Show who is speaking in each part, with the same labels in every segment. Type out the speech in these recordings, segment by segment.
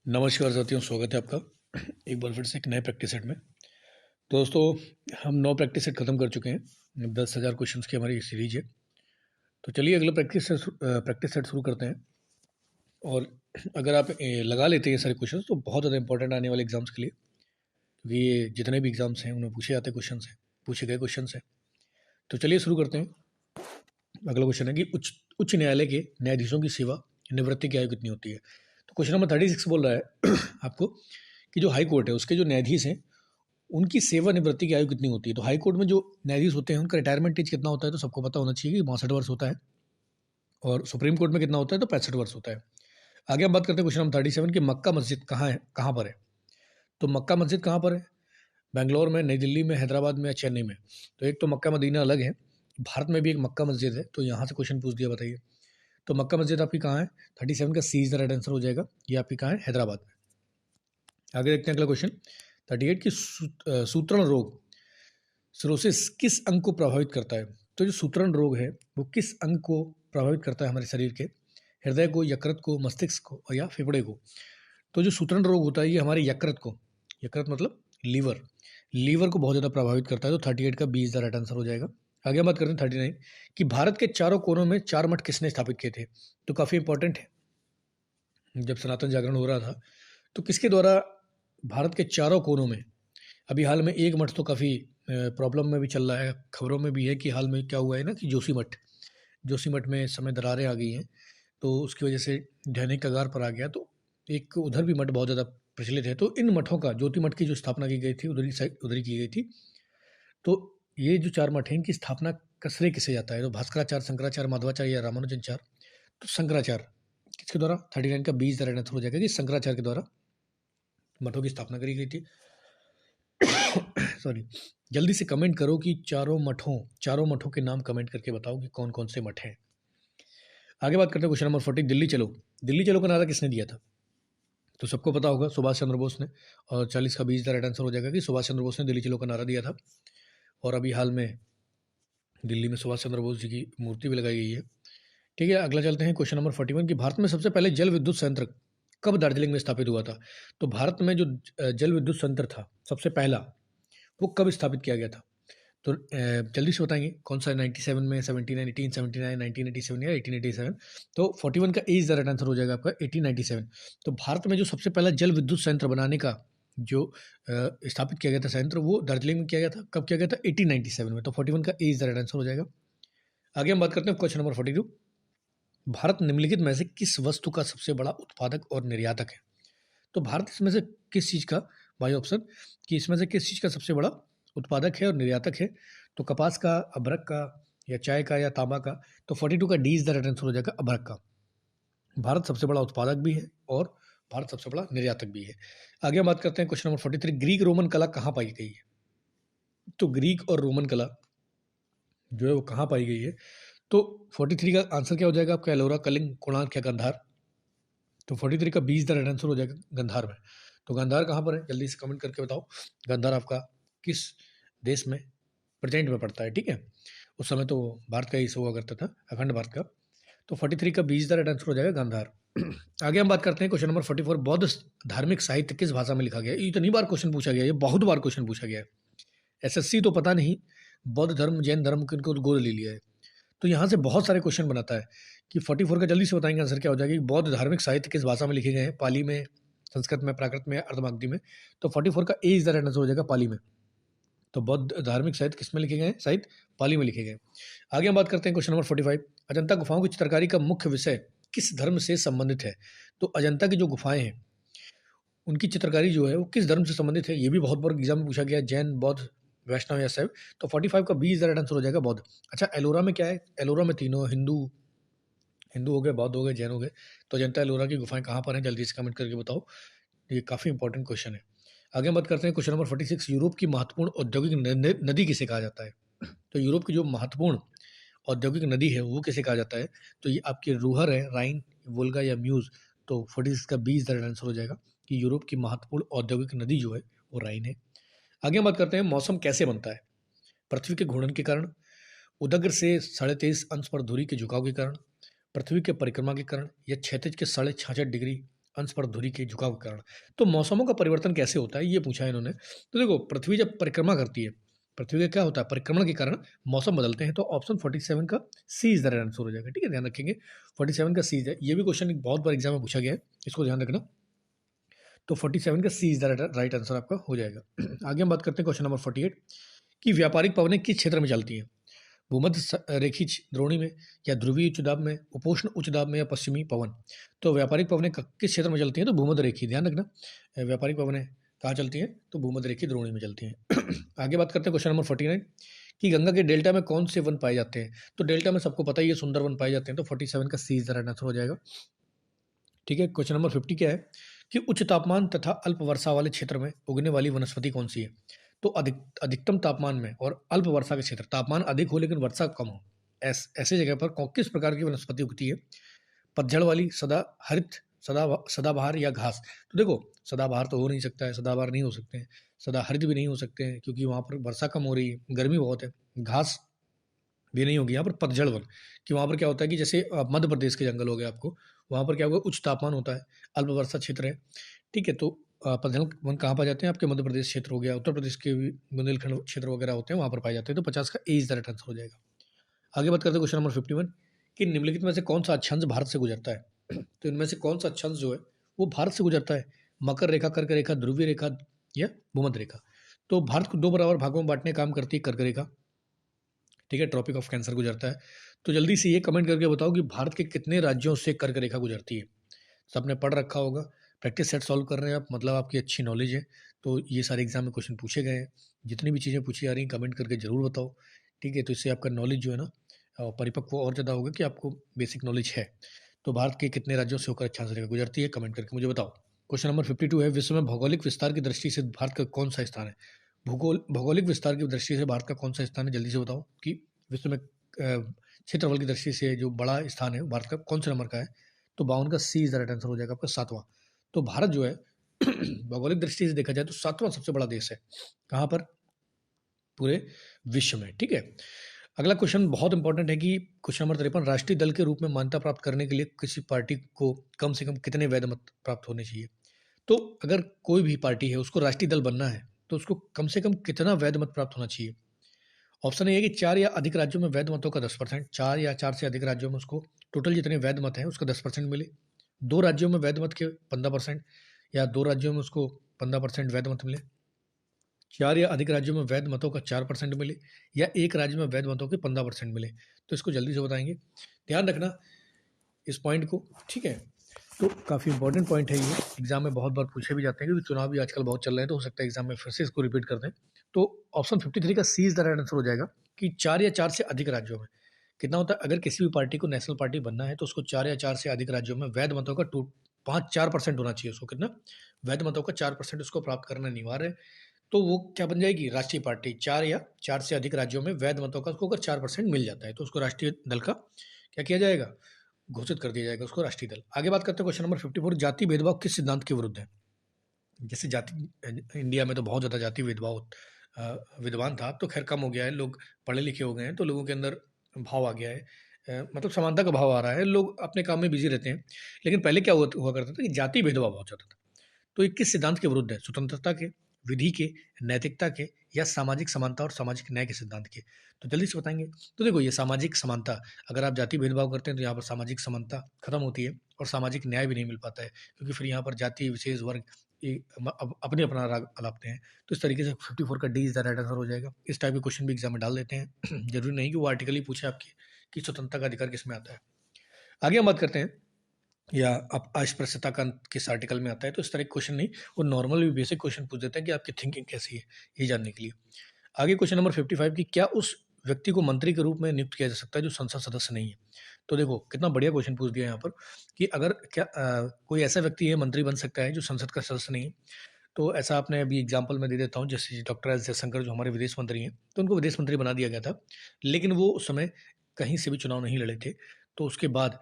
Speaker 1: नमस्कार साथियों, स्वागत है आपका एक बार फिर से एक नए प्रैक्टिस सेट में। दोस्तों, हम 9 प्रैक्टिस सेट खत्म कर चुके हैं। 10,000 क्वेश्चंस की हमारी सीरीज है। तो चलिए अगला प्रैक्टिस सेट शुरू करते हैं। और अगर आप लगा लेते हैं ये सारे क्वेश्चंस तो बहुत ज़्यादा इंपॉर्टेंट आने वाले एग्जाम्स के लिए, क्योंकि ये जितने भी एग्जाम्स हैं उनमें पूछे जाते क्वेश्चन हैं, पूछे गए क्वेश्चन हैं। तो चलिए शुरू करते हैं। अगला क्वेश्चन है कि उच्च उच्च न्यायालय के न्यायाधीशों की सेवा निवृत्ति की आयु कितनी होती है। तो क्वेश्चन नंबर 36 बोल रहा है आपको कि जो हाई कोर्ट है उसके जो न्यायाधीश हैं उनकी सेवानिवृत्ति की आयु कितनी होती है। तो हाई कोर्ट में जो न्यायाधीश होते हैं उनका रिटायरमेंट एज कितना होता है, तो सबको पता होना चाहिए कि 62 वर्ष होता है। और सुप्रीम कोर्ट में कितना होता है, तो 65 वर्ष होता है। आगे हम बात करते हैं क्वेश्चन नंबर 37 कि मक्का मस्जिद कहाँ है, कहाँ पर है। तो मक्का मस्जिद कहाँ पर है, बेंगलोर में, नई दिल्ली में, हैदराबाद में या चेन्नई में। तो एक तो मक्का मदीना अलग है, भारत में भी एक मक्का मस्जिद है। तो यहाँ से क्वेश्चन पूछ दिया, बताइए तो मक्का मस्जिद आपकी कहाँ है। 37 का सी इज द राइट आंसर हो जाएगा। ये आपकी कहाँ है, हैदराबाद में। आगे देखते हैं अगला क्वेश्चन 38 की सूत्रण रोग सिरोसिस किस अंग को प्रभावित करता है। तो जो सूत्रण रोग है वो किस अंग को प्रभावित करता है हमारे शरीर के, हृदय को, यकृत को, मस्तिष्क को और या फेफड़े को। तो जो सूत्रण रोग होता है ये हमारे यकृत को, यकृत मतलब लीवर को बहुत ज़्यादा प्रभावित करता है। तो 38 का B is the right answer हो जाएगा। आगे हम बात करते हैं 39 कि भारत के चारों कोनों में 4 मठ किसने स्थापित किए थे। तो काफ़ी इंपॉर्टेंट है, जब सनातन जागरण हो रहा था तो किसके द्वारा भारत के चारों कोनों में। अभी हाल में एक मठ तो काफ़ी प्रॉब्लम में भी चल रहा है, खबरों में भी है कि हाल में क्या हुआ है ना कि जोशीमठ में इस समय दरारें आ गई हैं, तो उसकी वजह से ढहने के कगार पर आ गया। तो एक उधर भी मठ बहुत ज़्यादा प्रचलित है। तो इन मठों का, ज्योति मठ की जो स्थापना की गई थी उधर ही की गई थी। तो ये जो 4 मठ हैं इनकी स्थापना का श्रेय किसे जाता है। तो भास्कराचार्य, शंकराचार्य, माधवाचार्य या रामानुजाचार्य। तो शंकराचार्य किसके द्वारा, 39 का 20 राइट आंसर हो जाएगा कि शंकराचार्य के द्वारा मठों की स्थापना करी गई थी। सॉरी, जल्दी से कमेंट करो कि चारों मठों के नाम कमेंट करके बताओ कि कौन कौन से मठ हैं। आगे बात करते हैं क्वेश्चन नंबर 40 दिल्ली चलो का नारा किसने दिया था। तो सबको पता होगा सुभाष चंद्र बोस ने। और 40 का 20 राइट आंसर हो जाएगा कि सुभाष चंद्र बोस ने दिल्ली चलो का नारा दिया था। और अभी हाल में दिल्ली में सुभाष चंद्र बोस जी की मूर्ति भी लगाई गई है। ठीक है, अगला चलते हैं क्वेश्चन नंबर 41 कि भारत में सबसे पहले जल विद्युत संयंत्र कब दार्जिलिंग में स्थापित हुआ था। तो भारत में जो जल विद्युत संयंत्र था सबसे पहला, वो कब स्थापित किया गया था। तो जल्दी से बताएंगे कौन सा, 97 में, 79, 1879, 1987 या 1887। तो 41 का ए इज द राइट आंसर हो जाएगा आपका 1897। तो भारत में जो सबसे पहला जल विद्युत संयंत्र बनाने का जो स्थापित किया गया था संयंत्र, वो दार्जिलिंग में किया गया था। कब किया गया था, 1897 में। तो 41 का ए इज द राइट आंसर हो जाएगा। आगे हम बात करते हैं क्वेश्चन नंबर 42, भारत निम्नलिखित में से किस वस्तु का सबसे बड़ा उत्पादक और निर्यातक है। तो भारत इसमें से किस चीज़ का, बाई ऑप्शन, कि इसमें से किस चीज़ का सबसे बड़ा उत्पादक है और निर्यातक है। तो कपास का, अभ्रक का या चाय का या तांबा का। तो 42 का D is the right answer हो जाएगा, अभ्रक का। भारत सबसे बड़ा उत्पादक भी है और भारत सबसे बड़ा निर्यातक भी है। आगे हम बात करते हैं क्वेश्चन नंबर 43, ग्रीक रोमन कला कहाँ पाई गई है। तो ग्रीक और रोमन कला जो है वो कहाँ पाई गई है। तो 43 का आंसर क्या हो जाएगा आपका, एलोरा, कलिंग, कोणार्क या गांधार। तो 43 का 20 द राइट आंसर हो जाएगा गांधार में। तो गांधार कहाँ पर है, जल्दी से कमेंट करके बताओ गांधार आपका किस देश में, प्रेजेंट में पड़ता है। ठीक है, उस समय तो भारत का ही हिस्सा हुआ करता था, अखंड भारत का। तो 43 का 20 द राइट आंसर हो जाएगा गांधार। आगे हम बात करते हैं क्वेश्चन नंबर 44, बौद्ध धार्मिक साहित्य किस भाषा में लिखा गया है। इतनी बार क्वेश्चन पूछा गया है, ये बहुत बार क्वेश्चन पूछा गया है। एसएससी तो पता नहीं, बौद्ध धर्म, जैन धर्म किनको गोद ले लिया है। तो यहाँ से बहुत सारे क्वेश्चन बनाता है कि 44 का जल्दी से बताएंगे आंसर क्या हो जाएगा कि बौद्ध धार्मिक साहित्य किस भाषा में लिखे गए हैं, पाली में, संस्कृत में, प्राकृत में, अर्धमागधी में। तो 44 का ए इज द राइट आंसर हो जाएगा, पाली में। तो बौद्ध धार्मिक साहित्य किस में लिखे गए हैं, साहित्य पाली में लिखे गए। आगे हम बात करते हैं क्वेश्चन नंबर 45, अजंता गुफाओं की चित्रकारी का मुख्य विषय किस धर्म से संबंधित है। तो अजंता की जो गुफाएं हैं उनकी चित्रकारी जो है वो किस धर्म से संबंधित है, ये भी बहुत बार एग्जाम में पूछा गया, जैन, बौद्ध, वैष्णव या शैव। तो 45 का 20 राइट आंसर हो जाएगा, बौद्ध। अच्छा, एलोरा में क्या है, एलोरा में तीनों हिंदू हो गए, बौद्ध हो गए, जैन हो गए। तो अजंता एलोरा की गुफाएं कहाँ पर हैं, जल्दी से कमेंट करके बताओ, ये काफ़ी इंपॉर्टेंट क्वेश्चन है। आगे हम बात करते हैं क्वेश्चन नंबर 46, यूरोप की महत्वपूर्ण औद्योगिक नदी किसे कहा जाता है। तो यूरोप की जो महत्वपूर्ण औद्योगिक नदी है वो किसे कहा जाता है। तो ये आपकी रूहर है, राइन, वोल्गा या म्यूज। तो 46 का 20 राइट आंसर हो जाएगा कि यूरोप की महत्वपूर्ण औद्योगिक नदी जो है वो राइन है। आगे हम बात करते हैं मौसम कैसे बनता है, पृथ्वी के घूर्णन के कारण, उदग्र से 23.5 अंश पर धुरी के झुकाव के कारण, पृथ्वी के परिक्रमा के कारण या क्षैतिज के 66.5 डिग्री अंश पर धुरी के झुकाव के कारण। तो मौसमों का परिवर्तन कैसे होता है ये पूछा है इन्होंने। तो देखो, पृथ्वी जब परिक्रमा करती है, पृथ्वी का क्या होता है, परिक्रमण के कारण मौसम बदलते हैं। तो ऑप्शन 47 का सी इज द राइट आंसर हो जाएगा। ठीक है, ध्यान रखेंगे 47 का सी है। ये भी क्वेश्चन बहुत बार एग्जाम में पूछा गया है, इसको ध्यान रखना। तो 47 का सी इज द राइट आंसर आपका हो जाएगा। आगे हम बात करते हैं क्वेश्चन नंबर 48 कि व्यापारिक पवनें किस क्षेत्र में चलती हैं, भूमध्य रेखी द्रोणी में, या ध्रुवीय उच्च दाब में, उपोष्ण उच्च दाब में, या पश्चिमी पवन। तो व्यापारिक पवनें किस क्षेत्र में चलती हैं, तो भूमध्य रेखी, ध्यान रखना। व्यापारिक पवनें कहाँ चलती हैं, तो भूमध्य रेखी द्रोणी में चलती हैं। आगे बात करते हैं क्वेश्चन नंबर 49 कि गंगा के डेल्टा में कौन से वन पाए जाते हैं। तो डेल्टा में सबको पता ही है सुंदर वन पाए जाते हैं। तो 47 का सी इज द राइट आंसर हो जाएगा। ठीक है, क्वेश्चन नंबर 50 क्या है कि उच्च तापमान तथा अल्प वर्षा वाले क्षेत्र में उगने वाली वनस्पति कौन सी है। तो अधिकतम तापमान में और अल्प वर्षा के क्षेत्र, तापमान अधिक हो लेकिन वर्षा कम हो, ऐसे जगह पर किस प्रकार की वनस्पति उगती है, पतझड़ वाली, सदा हरित, सदाबहार, या घास। तो देखो, सदाबहार तो हो नहीं सकता है, सदाबहार नहीं हो सकते हैं, सदा हरित भी नहीं हो सकते हैं क्योंकि वहाँ पर वर्षा कम हो रही है, गर्मी बहुत है। घास भी नहीं होगी। यहाँ पर पतझड़ वन, कि वहाँ पर क्या होता है कि जैसे मध्य प्रदेश के जंगल हो गए आपको, वहाँ पर क्या होगा, उच्च तापमान होता है, अल्प वर्षा क्षेत्र है। ठीक है, तो पतझड़ वन कहाँ पाए जाते हैं, आपके मध्य प्रदेश क्षेत्र हो गया, उत्तर प्रदेश के भी बुंदेलखंड क्षेत्र वगैरह होते हैं, वहाँ पर पाए जाते हैं। तो 50 का ए इज द राइट आंसर हो जाएगा। आगे बात करते हैं क्वेश्चन नंबर 51 कि निम्नलिखित में से कौन सा अक्षांश भारत से गुजरता है। तो इनमें से कौन सा अक्षांश जो है वो भारत से गुजरता है, मकर रेखा, कर्क रेखा, ध्रुवीय रेखा, या भूमध्य रेखा। तो भारत को 2 बराबर भागों में बांटने का काम करती है कर्क रेखा। ठीक है, ट्रॉपिक ऑफ कैंसर गुजरता है। तो जल्दी से ये कमेंट करके बताओ कि भारत के कितने राज्यों से कर्क रेखा गुजरती है। सबने पढ़ रखा होगा, प्रैक्टिस सेट सॉल्व कर रहे हैं आप, मतलब आपकी अच्छी नॉलेज है। तो ये सारे एग्जाम में क्वेश्चन पूछे गए हैं, जितनी भी चीज़ें पूछी जा रही हैं कमेंट करके ज़रूर बताओ। ठीक है, तो इससे आपका नॉलेज जो है ना परिपक्व और ज़्यादा होगा कि आपको बेसिक नॉलेज है। तो भारत के कितने राज्यों से होकर अक्षांश रेखा गुजरती है, कमेंट करके मुझे बताओ। क्वेश्चन नंबर 52 है, विश्व में भौगोलिक विस्तार की दृष्टि से भारत का कौन सा स्थान है। भौगोलिक विस्तार की दृष्टि से भारत का कौन सा स्थान है, जल्दी से बताओ कि विश्व में क्षेत्रफल की दृष्टि से जो बड़ा स्थान है भारत का कौन से नंबर का है। तो 52 का सी इज द राइट आंसर हो जाएगा आपका, 7वां। तो भारत जो है भौगोलिक दृष्टि से देखा जाए तो 7वां सबसे बड़ा देश है, कहाँ पर, पूरे विश्व में। ठीक है, अगला क्वेश्चन बहुत इंपॉर्टेंट है कि क्वेश्चन नंबर 53, राष्ट्रीय दल के रूप में मान्यता प्राप्त करने के लिए किसी पार्टी को कम से कम कितने वैध मत प्राप्त होने चाहिए। तो अगर कोई भी पार्टी है उसको राष्ट्रीय दल बनना है तो उसको कम से कम कितना वैध मत प्राप्त होना चाहिए। ऑप्शन ए है कि 4 या अधिक राज्यों में वैध मतों का 10%, 4 या 4 से अधिक राज्यों में उसको टोटल जितने वैध मत हैं उसका 10% मिले, 2 राज्यों में वैध मत के 15%, या 2 राज्यों में उसको 15% वैध मत मिले, 4 या अधिक राज्यों में वैध मतों का 4% मिले, या एक राज्य में वैध मतों के 15% मिले। तो इसको जल्दी से बताएंगे, ध्यान रखना इस पॉइंट को। ठीक है, तो काफ़ी इंपॉर्टेंट पॉइंट है ये, एग्जाम में बहुत बार पूछे भी जाते हैं क्योंकि चुनाव भी आजकल बहुत चल रहे हैं, तो हो सकता है एग्जाम में फिर से इसको रिपीट कर दें। तो ऑप्शन 53 का सी इज द राइट आंसर हो जाएगा कि 4 या 4 से अधिक राज्यों में कितना होता है, अगर किसी भी पार्टी को नेशनल पार्टी बनना है तो उसको 4 या 4 से अधिक राज्यों में वैध मतों का 4% होना चाहिए। उसको कितना, वैध मतों का 4% उसको प्राप्त करना अनिवार्य है। तो वो क्या बन जाएगी, राष्ट्रीय पार्टी। 4 या 4 से अधिक राज्यों में वैध मतों का उसको अगर 4% मिल जाता है तो उसको राष्ट्रीय दल का क्या किया जाएगा, घोषित कर दिया जाएगा उसको राष्ट्रीय दल। आगे बात करते हैं क्वेश्चन नंबर 54, जाति भेदभाव किस सिद्धांत के विरुद्ध है। जैसे जाति, इंडिया में तो बहुत ज़्यादा जाति भेदभाव विद्वान था, अब तो खैर कम हो गया है, लोग पढ़े लिखे हो गए हैं तो लोगों के अंदर भाव आ गया है, मतलब समानता का भाव आ रहा है, लोग अपने काम में बिजी रहते हैं। लेकिन पहले क्या हुआ करता था कि जाति भेदभाव बहुत ज़्यादा था। तो ये किस सिद्धांत के विरुद्ध है, स्वतंत्रता के, विधि के, नैतिकता के, या सामाजिक समानता और सामाजिक न्याय के सिद्धांत के। तो जल्दी से बताएंगे। तो देखो, ये सामाजिक समानता, अगर आप जाति भेदभाव करते हैं तो यहाँ पर सामाजिक समानता खत्म होती है और सामाजिक न्याय भी नहीं मिल पाता है, क्योंकि फिर यहाँ पर जाति विशेष वर्ग अपने अपना राग अलापते हैं। तो इस तरीके से 54 का D is the right answer हो जाएगा। इस टाइप के क्वेश्चन भी एग्जाम में डाल देते हैं जरूरी नहीं कि वो आर्टिकली पूछे आपकी कि स्वतंत्रता का अधिकार किस में आता है। आगे हम बात करते हैं, या आप अस्पृश्यता का किस आर्टिकल में आता है। तो इस तरह के क्वेश्चन नहीं, वो नॉर्मल भी बेसिक क्वेश्चन पूछ देते हैं कि आपकी थिंकिंग कैसी है, ये जानने के लिए। आगे क्वेश्चन नंबर 55 की, क्या उस व्यक्ति को मंत्री के रूप में नियुक्त किया जा सकता है जो संसद सदस्य नहीं है। तो देखो कितना बढ़िया क्वेश्चन पूछ दिया यहाँ पर कि अगर क्या कोई ऐसा व्यक्ति है मंत्री बन सकता है जो संसद का सदस्य नहीं है। तो ऐसा आपने अभी एग्जाम्पल में दे देता हूँ, जैसे डॉक्टर एस जयशंकर जो हमारे विदेश मंत्री हैं, तो उनको विदेश मंत्री बना दिया गया था, लेकिन वो उस समय कहीं से भी चुनाव नहीं लड़े थे। तो उसके बाद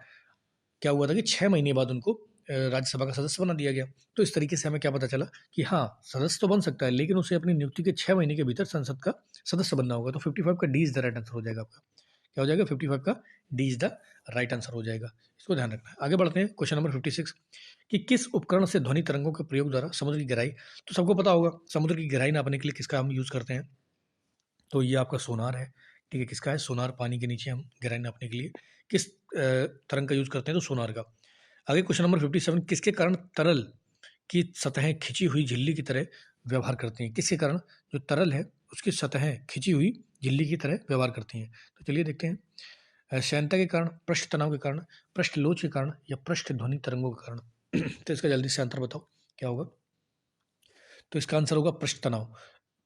Speaker 1: क्या हुआ था कि 6 महीने बाद उनको राज्यसभा का सदस्य बना दिया गया। तो इस तरीके से हमें क्या पता चला कि हाँ, सदस्य तो बन सकता है लेकिन उसे अपनी नियुक्ति के 6 महीने के भीतर संसद का सदस्य बनना होगा। तो 55 का D is the right answer हो जाएगा आपका, क्या हो जाएगा 55 का D is the right answer हो जाएगा, इसको ध्यान रखना है। आगे बढ़ते हैं क्वेश्चन नंबर 56 कि किस उपकरण से ध्वनि तरंगों के प्रयोग द्वारा समुद्र की गहराई, तो सबको पता होगा समुद्र की गहराई नापने के लिए किसका हम यूज़ करते हैं, तो ये आपका सोनार है। ठीक है, किसका है, सोनार। पानी के नीचे हम गहराई नापने के लिए किस तरंग का यूज़ करते हैं, तो सोनार का। आगे क्वेश्चन नंबर 57 किसके कारण तरल की सतहें खिंची हुई झिल्ली की तरह व्यवहार करती हैं, किसके कारण जो तरल है उसकी सतहें खिंची हुई झिल्ली की तरह व्यवहार करती हैं, तो चलिए देखते हैं। श्यानता के कारण, पृष्ठ तनाव के कारण, पृष्ठ लोच के कारण या पृष्ठ ध्वनि तरंगों के कारण तो इसका जल्दी से आंसर बताओ क्या होगा, तो इसका आंसर होगा पृष्ठ तनाव।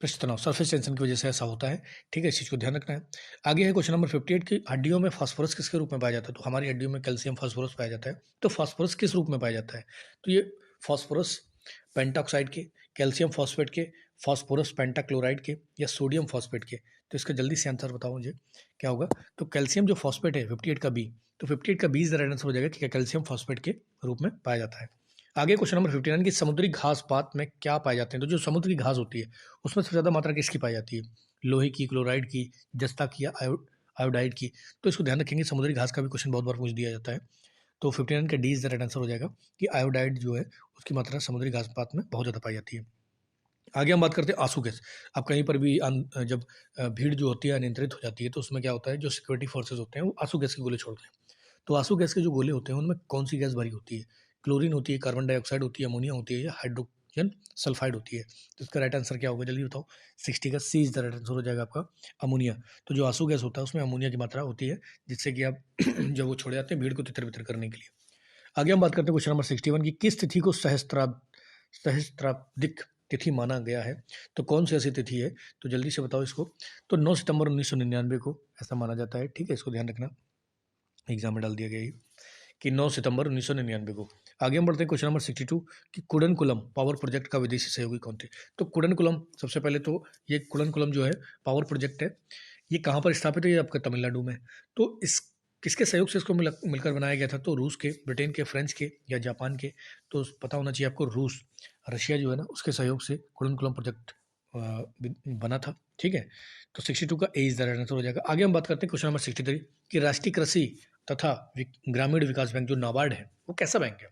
Speaker 1: पृष्ठ तनाव सरफेस टेंशन की वजह से ऐसा होता है। ठीक है, इस चीज़ को ध्यान रखना है। आगे है क्वेश्चन नंबर 58 की हड्डियों में फास्फोरस किसके रूप में पाया जाता है, तो हमारी हड्डियों में कैल्शियम फास्फोरस पाया जाता है, तो फास्फोरस किस रूप में पाया जाता है, तो ये फास्फोरस पेंटाऑक्साइड के, कैल्शियम फॉस्फेट के, फास्फोरस पेंटाक्लोराइड के या सोडियम फॉस्फेट के, तो इसका जल्दी से आंसर बताओ मुझे क्या होगा, तो कैल्शियम जो फॉस्फेट है 58 का बी, तो 58 का B is the right answer हो जाएगा कि कैल्शियम फॉस्फेट के रूप में पाया जाता है। आगे क्वेश्चन नंबर 59 की समुद्री घास पात में क्या पाए जाते हैं, तो जो समुद्र की घास होती है उसमें सबसे ज़्यादा मात्रा किसकी पाई जाती है, लोहे की, क्लोराइड की, जस्ता की या आयोडाइड की, तो इसको ध्यान रखेंगे। समुद्री घास का भी क्वेश्चन बहुत बार पूछ दिया जाता है, तो 59 का D is the right answer हो जाएगा कि आयोडाइड जो है उसकी मात्रा समुद्री घास पात में बहुत ज़्यादा पाई जाती है। आगे हम बात करते हैं आंसू गैस। अब कहीं पर भी जब भीड़ जो होती है अनियंत्रित हो जाती है तो उसमें क्या होता है, जो सिक्योरिटी फोर्सेज होते हैं वो आंसू गैस के गोले छोड़ते हैं। तो आंसू गैस के जो गोले होते हैं उनमें कौन सी गैस भरी होती है, क्लोरीन होती है, कार्बन डाइऑक्साइड होती है, अमोनिया होती है या हाइड्रोजन सल्फाइड होती है, तो इसका राइट आंसर क्या होगा जल्दी बताओ। 60 का सी इज द राइट आंसर हो जाएगा आपका अमोनिया। तो जो आंसू गैस होता है उसमें अमोनिया की मात्रा होती है जिससे कि आप जब वो छोड़े जाते हैं भीड़ को तितर बितर करने के लिए। आगे हम बात करते हैं क्वेश्चन नंबर 61 की किस तिथि को सहस्त्राब्दिक तिथि माना गया है, तो कौन सी ऐसी तिथि है, तो जल्दी से बताओ इसको। तो 9 सितंबर 1999 को ऐसा माना जाता है। ठीक है, इसको ध्यान रखना, एग्जाम में डाल दिया गया है कि 9 सितंबर 1999 को। आगे हम बढ़ते हैं क्वेश्चन नंबर 62 कि कुडनकुलम पावर प्रोजेक्ट का विदेशी सहयोगी कौन थे, तो कुडनकुलम सबसे पहले तो ये कुडनकुलम जो है पावर प्रोजेक्ट है, ये कहाँ पर स्थापित है, ये आपका तमिलनाडु में। तो इस किसके सहयोग से इसको मिलकर बनाया गया था, तो रूस के, ब्रिटेन के, फ्रेंच के या जापान के, तो पता होना चाहिए आपको रूस, रशिया जो है ना उसके सहयोग से कुडनकुलम प्रोजेक्ट बना था। ठीक है, तो 62 का ए इज द राइट आंसर हो जाएगा। आगे हम बात करते हैं क्वेश्चन नंबर 63 कि राष्ट्रीय कृषि तथा ग्रामीण विकास बैंक जो नाबार्ड है वो कैसा बैंक है,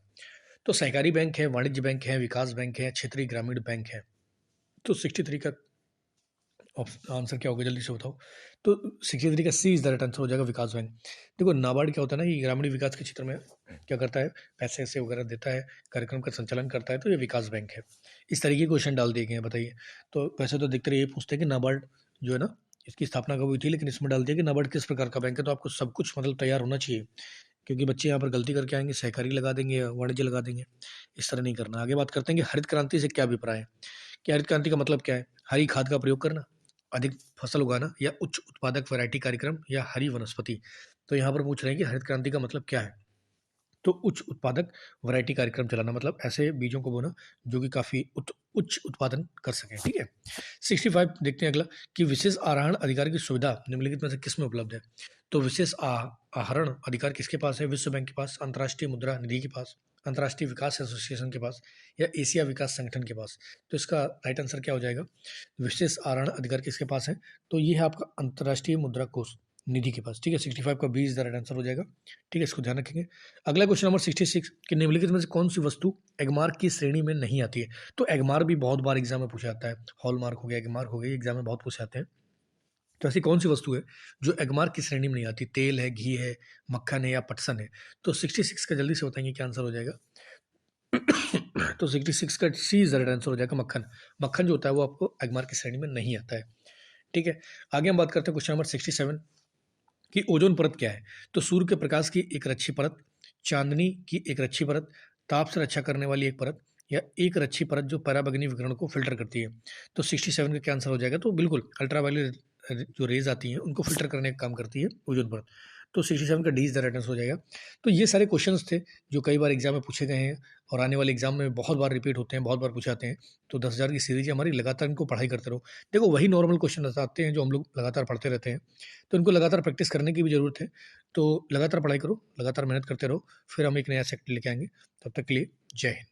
Speaker 1: तो सहकारी बैंक है, वाणिज्य बैंक है, विकास बैंक है, क्षेत्रीय ग्रामीण बैंक है, तो 63 का आंसर क्या होगा जल्दी से बताओ। तो 63 का सी इज द राइट आंसर हो जाएगा विकास बैंक। देखो नाबार्ड क्या होता है ना, ये ग्रामीण विकास के क्षेत्र में क्या करता है, पैसे ऐसे वगैरह देता है, कार्यक्रम का संचालन करता है, तो ये विकास बैंक है। इस तरीके के क्वेश्चन डाल दिए गए हैं, बताइए। तो वैसे तो देखते ये पूछते हैं कि नाबार्ड जो है ना इसकी स्थापना कब हुई थी, लेकिन इसमें डाल दिया कि नाबार्ड किस प्रकार का बैंक है, तो आपको सब कुछ मतलब तैयार होना चाहिए, क्योंकि बच्चे यहाँ पर गलती करके आएंगे, सहकारी लगा देंगे या वाणिज्य लगा देंगे, इस तरह नहीं करना। आगे बात करते हैं कि हरित क्रांति से क्या अभिप्राय है, कि हरित क्रांति का मतलब क्या है, हरी खाद का प्रयोग करना, अधिक फसल उगाना या उच्च उत्पादक वैरायटी कार्यक्रम या हरी वनस्पति। तो यहाँ पर पूछ रहे हैं कि हरित क्रांति का मतलब क्या है, तो उच्च उत्पादक वैरायटी कार्यक्रम चलाना, मतलब ऐसे बीजों को बोना जो कि काफ़ी उच्च उत्पादन कर सकें। ठीक है, 65 देखते हैं अगला कि विशेष आहरण अधिकार की सुविधा निम्नलिखित में से किस में उपलब्ध है, तो विशेष आहरण अधिकार किसके पास है, विश्व बैंक के पास, अंतर्राष्ट्रीय मुद्रा निधि के पास, अंतर्राष्ट्रीय विकास एसोसिएशन के पास या एशिया विकास संगठन के पास, तो इसका राइट आंसर क्या हो जाएगा, विशेष आहरण अधिकार किसके पास है, तो ये है आपका अंतर्राष्ट्रीय मुद्रा कोष निधि के पास। ठीक है, 65 का B is the right answer हो जाएगा। ठीक है, इसको ध्यान रखेंगे। अगला क्वेश्चन नंबर 66 कि निम्नलिखित में से कौन सी वस्तु एगमार्क की श्रेणी में नहीं आती है, तो एगमार्क भी बहुत बार एग्जाम में पूछा जाता है, हॉलमार्क हो गया, एगमार्क हो गया, एग्जाम में बहुत पूछे जाते हैं। तो ऐसी कौन सी वस्तु है जो एगमार्क की श्रेणी में नहीं आती, तेल है, घी है, मक्खन है या पटसन है, तो 66 का जल्दी से बताएंगे क्या आंसर हो जाएगा। तो 66 का सी इज द राइट आंसर हो जाएगा मक्खन। मक्खन जो होता है वो आपको एगमार्क की श्रेणी में नहीं आता है। ठीक है, आगे हम बात करते हैं क्वेश्चन नंबर 67 कि ओजोन परत क्या है, तो सूर्य के प्रकाश की एक रच्छी परत, चांदनी की एक रच्छी परत, ताप से रक्षा करने वाली एक परत या एक रच्छी परत जो पराबैंगनी विकिरण को फिल्टर करती है, तो 67 का क्या आंसर हो जाएगा, तो बिल्कुल अल्ट्रावायलेट जो रेज आती हैं उनको फिल्टर करने का काम करती है ओजोन परत, तो 67 का D is the right answer हो जाएगा। तो ये सारे क्वेश्चंस थे जो कई बार एग्जाम में पूछे गए हैं और आने वाले एग्जाम में बहुत बार रिपीट होते हैं, बहुत बार पूछे जाते हैं। तो 10,000 की सीरीज है हमारी, लगातार इनको पढ़ाई करते रहो। देखो वही नॉर्मल क्वेश्चन आते हैं जो हम लोग लगातार पढ़ते रहते हैं, तो इनको लगातार प्रैक्टिस करने की भी ज़रूरत है। तो लगातार पढ़ाई करो, लगातार मेहनत करते रहो, फिर हम एक नया सेक्टर लेके आएंगे। तब तक के लिए जय हिंद।